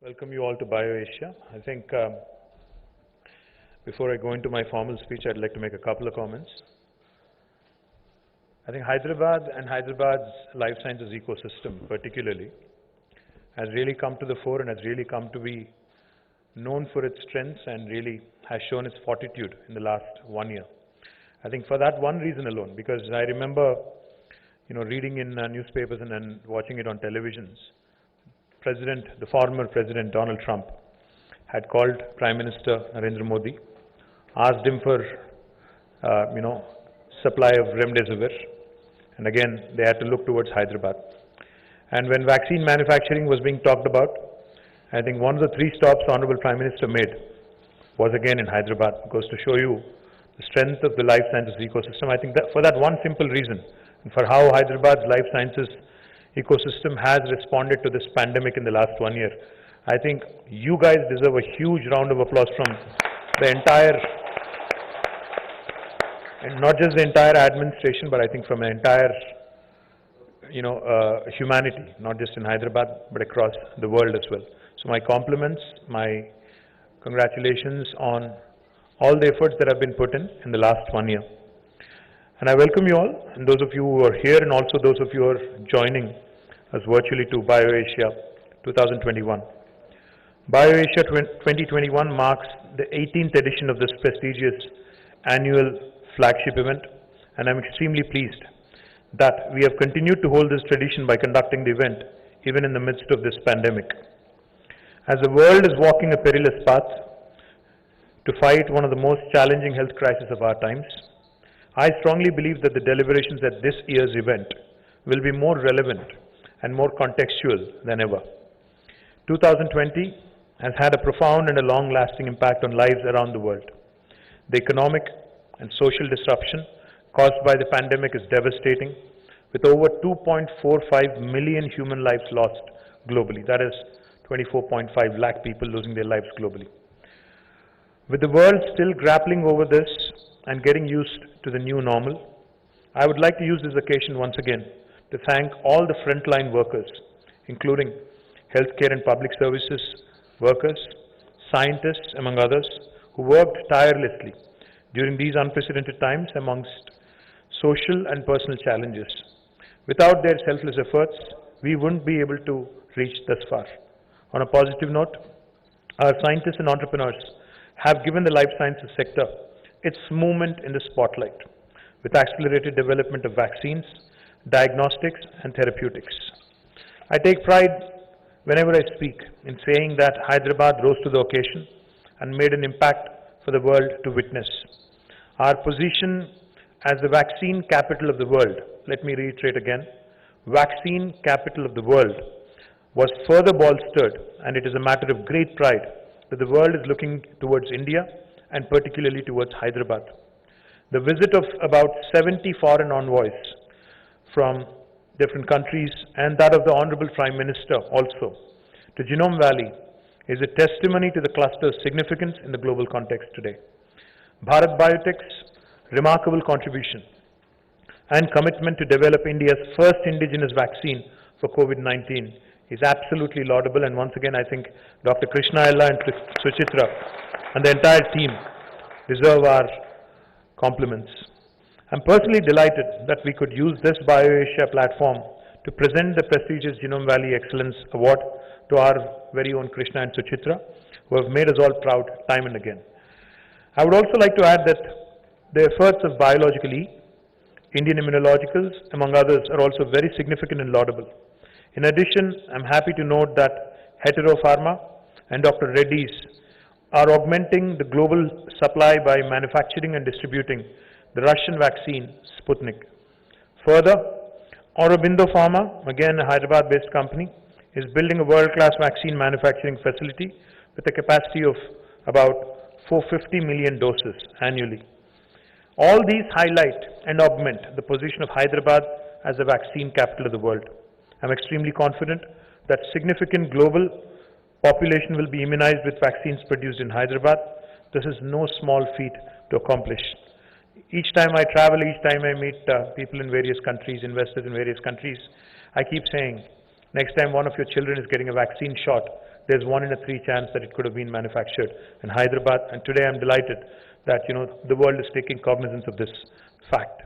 Welcome you all to BioAsia. I think before I go into my formal speech, I'd like to make a couple of comments. I think Hyderabad and Hyderabad's life sciences ecosystem particularly has really come to the fore and has really come to be known for its strengths and really has shown its fortitude in the last 1 year. I think for that one reason alone, because I remember reading in newspapers and then watching it on televisions, the former President Donald Trump had called Prime Minister Narendra Modi, asked him for, supply of remdesivir, and again they had to look towards Hyderabad. And when vaccine manufacturing was being talked about, I think one of the 3 stops the Honorable Prime Minister made was again in Hyderabad. It goes to show you the strength of the life sciences ecosystem. I think that for that one simple reason, and for how Hyderabad's life sciences ecosystem has responded to this pandemic in the last 1 year, I think you guys deserve a huge round of applause from the entire, and not just the entire administration, but I think from the entire, humanity, not just in Hyderabad, but across the world as well. So my compliments, my congratulations on all the efforts that have been put in the last 1 year. And I welcome you all, and those of you who are here and also those of you who are joining us virtually to BioAsia 2021. BioAsia 2021 marks the 18th edition of this prestigious annual flagship event, and I'm extremely pleased that we have continued to hold this tradition by conducting the event even in the midst of this pandemic. As the world is walking a perilous path to fight one of the most challenging health crises of our times, I strongly believe that the deliberations at this year's event will be more relevant and more contextual than ever. 2020 has had a profound and a long-lasting impact on lives around the world. The economic and social disruption caused by the pandemic is devastating, with over 2.45 million human lives lost globally. That is 24.5 lakh people losing their lives globally. With the world still grappling over this and getting used to the new normal, I would like to use this occasion once again to thank all the frontline workers, including healthcare and public services workers, scientists, among others, who worked tirelessly during these unprecedented times amongst social and personal challenges. Without their selfless efforts, we wouldn't be able to reach thus far. On a positive note, our scientists and entrepreneurs have given the life sciences sector its movement in the spotlight with accelerated development of vaccines, diagnostics and therapeutics. I take pride whenever I speak in saying that Hyderabad rose to the occasion and made an impact for the world to witness. Our position as the vaccine capital of the world, let me reiterate again, vaccine capital of the world, was further bolstered, and it is a matter of great pride that the world is looking towards India and particularly towards Hyderabad. The visit of about 70 foreign envoys from different countries and that of the Honorable Prime Minister also to Genome Valley is a testimony to the cluster's significance in the global context today. Bharat Biotech's remarkable contribution and commitment to develop India's first indigenous vaccine for COVID-19 is absolutely laudable, and once again I think Dr. Krishna Ella and Suchitra and the entire team deserve our compliments. I'm personally delighted that we could use this BioAsia platform to present the prestigious Genome Valley Excellence Award to our very own Krishna and Suchitra, who have made us all proud time and again. I would also like to add that the efforts of Biological E, Indian Immunologicals, among others, are also very significant and laudable. In addition, I'm happy to note that Hetero Pharma and Dr. Reddy's are augmenting the global supply by manufacturing and distributing the Russian vaccine Sputnik. Further, Aurobindo Pharma, again a Hyderabad-based company, is building a world-class vaccine manufacturing facility with a capacity of about 450 million doses annually. All these highlight and augment the position of Hyderabad as the vaccine capital of the world. I'm extremely confident that significant global population will be immunized with vaccines produced in Hyderabad. This is no small feat to accomplish. Each time I travel, each time I meet people in various countries, investors in various countries, I keep saying, next time one of your children is getting a vaccine shot, there's 1 in a 3 chance that it could have been manufactured in Hyderabad. And today I'm delighted that, the world is taking cognizance of this fact.